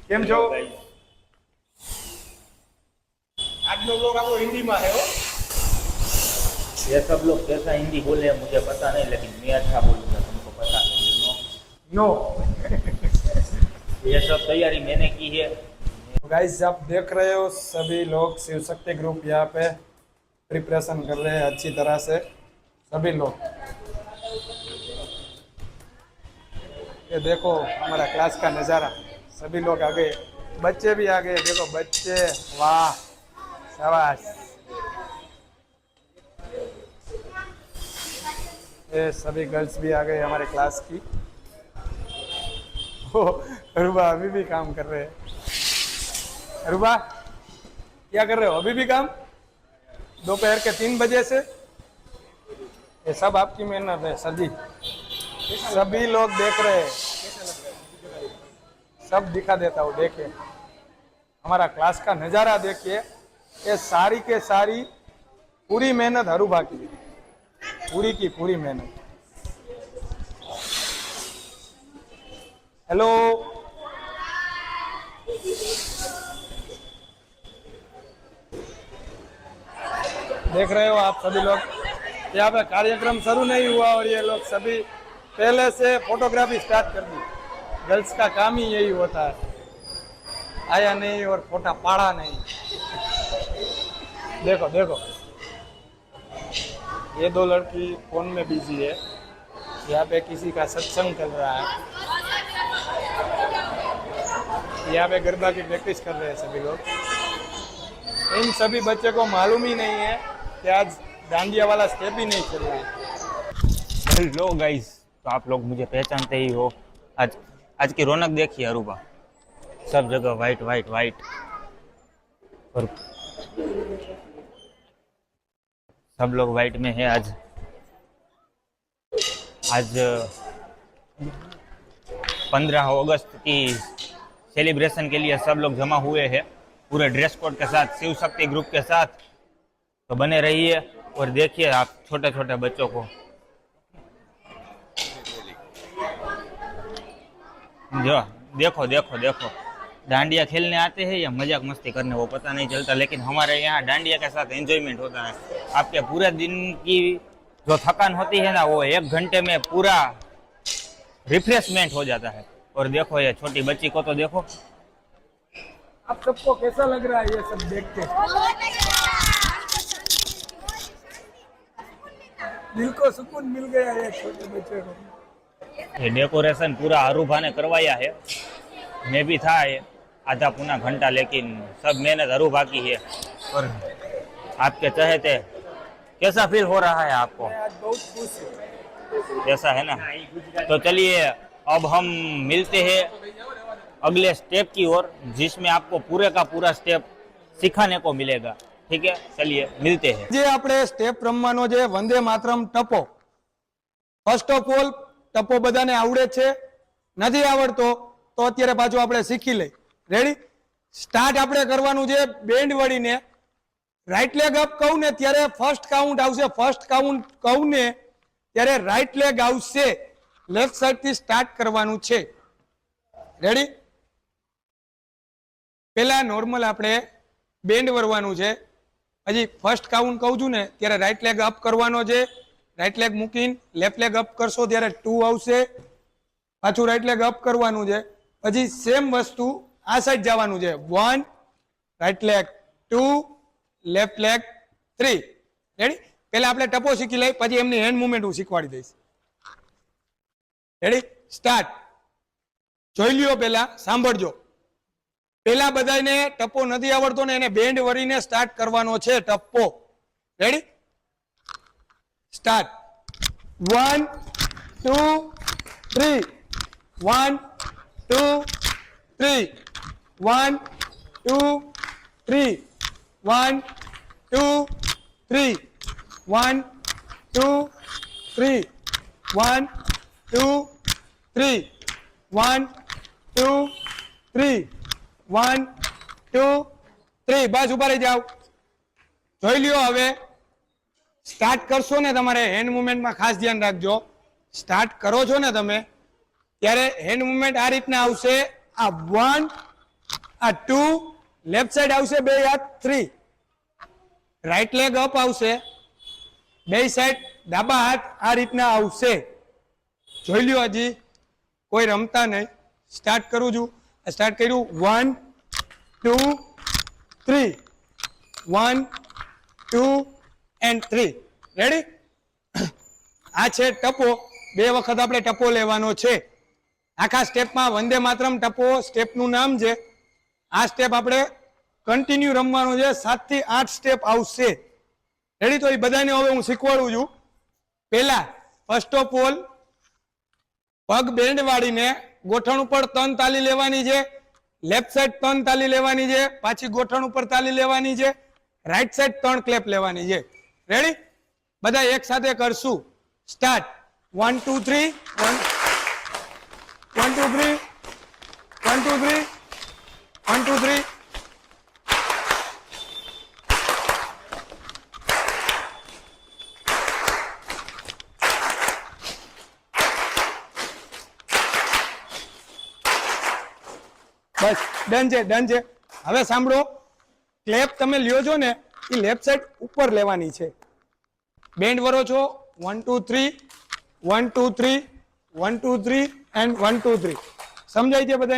કેમ છો? आज लोग आपको हिंदी में है हो? ये सब लोग कैसा हिंदी बोले मुझे पता नहीं, लेकिन मैं अच्छा बोलूँगा, तुमको पता नहीं। नो। ये सब तैयारी मैंने की है। गाइस आप देख रहे हो सभी लोग शिव शक्ति ग्रुप यहाँ पे प्रिपरेशन कर रहे हैं अच्छी तरह से सभी लोग। ये देखो हमारा क्लास का नज़ारा, सभी लोग आ गए, बच्चे भी आ गए, देखो बच्चे, वाह शाबाश। ये सभी गर्ल्स भी आ गए हमारे क्लास की। ओ अरुबा अभी भी काम कर रहे हैं। अरुबा क्या कर रहे हो अभी भी काम? दोपहर के 3 बजे से। ये सब आपकी मेहनत है सभी लोग देख रहे हैं, सब दिखा देता हूँ। देखिए हमारा क्लास का नज़ारा देखिए, ये सारी के सारी पूरी मेहनत अरुबा की, पूरी की पूरी मेहनत। हेलो देख रहे हो आप सभी लोग, यहाँ पे कार्यक्रम शुरू नहीं हुआ और ये लोग सभी पहले से फोटोग्राफी स्टार्ट कर दी। गर्ल्स का काम ही यही होता है, आया नहीं और फोटा पाड़ा नहीं। देखो देखो ये 2 लड़की फोन में बिजी है, यहाँ पे किसी का सत्संग चल रहा है, यहाँ पे गरबा की प्रैक्टिस कर रहे हैं सभी लोग। इन सभी बच्चे को मालूम ही नहीं है कि आज डांडिया वाला स्टेप ही नहीं चल रहा है। हेलो गाइस, तो आप लोग मुझे पहचानते ही हो। आज की रौनक देखिए अरुबा, सब जगह वाइट वाइट वाइट, और सब लोग वाइट में है। आज 15 अगस्त की सेलिब्रेशन के लिए सब लोग जमा हुए हैं पूरे ड्रेस कोड के साथ, शिव शक्ति ग्रुप के साथ। तो बने रहिए और देखिए आप छोटे छोटे बच्चों को। जो देखो देखो देखो डांडिया खेलने आते हैं या मजाक मस्ती करने वो पता नहीं चलता, लेकिन हमारे यहाँ डांडिया के साथ एंजॉयमेंट होता है। आपके पूरे दिन की जो थकान होती है ना, वो 1 घंटे में पूरा रिफ्रेशमेंट हो जाता है। और देखो ये छोटी बच्ची को तो देखो। आप सबको कैसा लग रहा है ये सब देख के? दिल को सुकून मिल गया है छोटे बच्चे को। ये डेकोरेशन पूरा अरुभा ने करवाया है, मैं भी था ये आधा पौना घंटा, लेकिन सब मेहनत अरुभा की है। और आपके चहेते कैसा फील हो रहा है आपको? आज बहुत खुश हूँ। ऐसा है ना, तो चलिए अब हम मिलते हैं अगले स्टेप की ओर, जिसमें आपको पूरे का पूरा स्टेप सिखाने को मिलेगा। ठीक है, चलिए मिलते हैं। जे આપણે સ્ટેપ રમવાનો છે Vande Mataram ટપો। First of all ટપો બધાને આવડે છે? નથી આવડતો તો અત્યારે પાછું આપણે શીખી લઈ। રેડી? સ્ટાર્ટ આપણે કરવાનું છે બેન્ડ વળીને। રાઈટ લેગ અપ કહું ને ત્યારે ફર્સ્ટ કાઉન્ટ આવશે, ફર્સ્ટ કાઉન્ટ કહું ને ત્યારે રાઈટ લેગ આવશે, લેફ્ટ સાઈડ થી સ્ટાર્ટ કરવાનું છે। રેડી? પહેલા નોર્મલ આપણે બેન્ડ વળવાનું છે, હજી ફર્સ્ટ કાઉન્ટ કહું છું ને ત્યારે રાઈટ લેગ અપ કરવાનો છે। રાઈટ લેગ મૂકીને લેફ્ટ લેગ અપ કરશો ત્યારે 2 આવશે, પાછું રાઈટ લેગ અપ કરવાનું છે। પછી સેમ વસ્તુ આ સાઈડ જવાનું છે, 1 right leg 2 left leg 3। Ready? પહેલા આપણે ટપો શીખી લઈ, પછી એમની હેન્ડ મુવમેન્ટ હું શીખવાડી દઈશ। રેડી? સ્ટાર્ટ। જોઈ લ્યો, પહેલા સાંભળજો। પહેલા બધાને ટપ્પો નથી આવડતો ને એને બેન્ડ વળીને સ્ટાર્ટ કરવાનો છે ટપ્પો। રેડી? સ્ટાર્ટ। 1 2 3 1 2 3 1 2 3 1 2 3 1 2 3 1 2 3 1 2 3 1 2 3। બસ ઉભા રહી જાઓ। જોઈ લ્યો, હવે સ્ટાર્ટ કરશો ને તમારે હેન્ડ મુવમેન્ટમાં ખાસ ધ્યાન રાખજો। સ્ટાર્ટ કરો છો ને તમે ત્યારે હેન્ડ મુવમેન્ટ આ રીતના આવશે, આ 1 આ 2 લેફ્ટ સાઈડ આવશે, બે હાથ 3. રાઈટ લેગ અપ આવશે, બે સાઈડ ડાબા હાથ આ રીતના આવશે. જોઈ લ્યો, હજી કોઈ રમતા નહીં. સ્ટાર્ટ કરું છું. સ્ટાર્ટ કર્યું. 1 2 3. 1 2 and 3. રેડી? આ છે ટપો. બે વખત આપણે ટપો લેવાનો છે. આખા સ્ટેપમાં વંદે માતરમ ટપો સ્ટેપનું નામ છે. આ સ્ટેપ આપણે કન્ટિન્યુ રમવાનું છે. 7 થી 8 સ્ટેપ આવશે. રેડી? તો એ બધાને હવે હું શીખવાડું છું. પહેલા ફર્સ્ટ ઓફ ઓલ પગ બેન્ડ વાળીને ગોઠણ ઉપર 3 તાલી લેવાની છે. લેફ્ટ સાઈડ 3 તાલી લેવાની છે. પાછી ગોઠણ ઉપર તાલી લેવાની છે. રાઈટ સાઈડ 3 ક્લેપ લેવાની છે. રેડી? બધા એક સાથે કરશું. સ્ટાર્ટ. 1 2 3 1 2 3 1 2 3 1 2 3. બસ ડન છે, ડન છે. હવે સાંભળો, ક્લેપ તમે લ્યો છો ને એ લેફ્ટ સાઈડ ઉપર લેવાની છે. બેન્ડ વરો છો 1 2 3 1 2 3 1 2 3 and 1 2 3. સમજાય છે બધા?